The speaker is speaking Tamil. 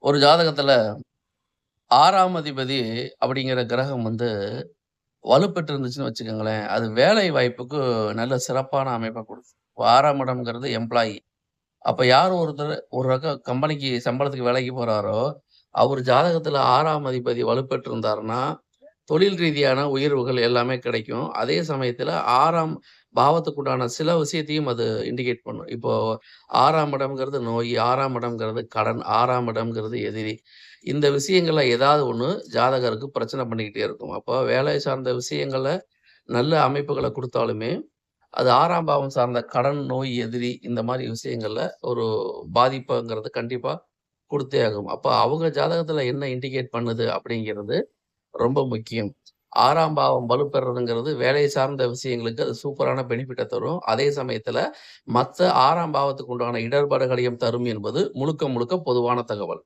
ஒரு ஜாதகத்துல 6ஆம் அதிபதி அப்படிங்கிற கிரகம் வலுப்பெற்று இருந்துச்சுன்னு வச்சுக்கோங்களேன், அது வேலை வாய்ப்புக்கு நல்ல சிறப்பான அமைப்ப குடுக்கும். 6ஆம் இடம்ங்கிறது எம்ப்ளாயி. அப்ப யார் ஒருத்தர் ஒரு ரகம் கம்பெனிக்கு சம்பளத்துக்கு வேலைக்கு போறாரோ, அவரு ஜாதகத்துல 6ஆம் அதிபதி வலுப்பெற்றிருந்தாருன்னா, தொழில் ரீதியான உயர்வுகள் எல்லாமே கிடைக்கும். அதே சமயத்துல 6ஆம் பாவத்துக்குண்டான சில விஷயத்தையும் அது இண்டிகேட் பண்ணும். இப்போ 6ஆம் இடம்ங்கிறது நோய், 6ஆம் இடம்ங்கிறது கடன், 6ஆம் இடம்ங்கிறது எதிரி. இந்த விஷயங்கள்ல ஏதாவது ஒண்ணு ஜாதகருக்கு பிரச்சனை பண்ணிக்கிட்டே இருக்கும். அப்போ வேலை சார்ந்த விஷயங்கள்ல நல்ல அமைப்புகள குடுத்தாலுமே, அது 6ஆம் பாவம் சார்ந்த கடன், நோய், எதிரி இந்த மாரி விஷயங்கள்ல ஒரு பாதிப்புங்கிறது கண்டிப்பா குடுத்தே ஆகும். அப்ப அவங்க ஜாதகத்துல என்ன இண்டிகேட் பண்ணுது அப்படிங்கிறது ரொம்ப முக்கியம். 6ஆம் பாவம் வலுப்பெறதுங்கிறது வேலை சார்ந்த விஷயங்களுக்கு அது சூப்பரான பெனிஃபிட்ட தரும். அதே சமயத்துல மத்த 6ஆம் பாவத்துக்கு உண்டான இடர்பாடுகளையும் தரும் என்பது முழுக்க முழுக்க பொதுவான தகவல்.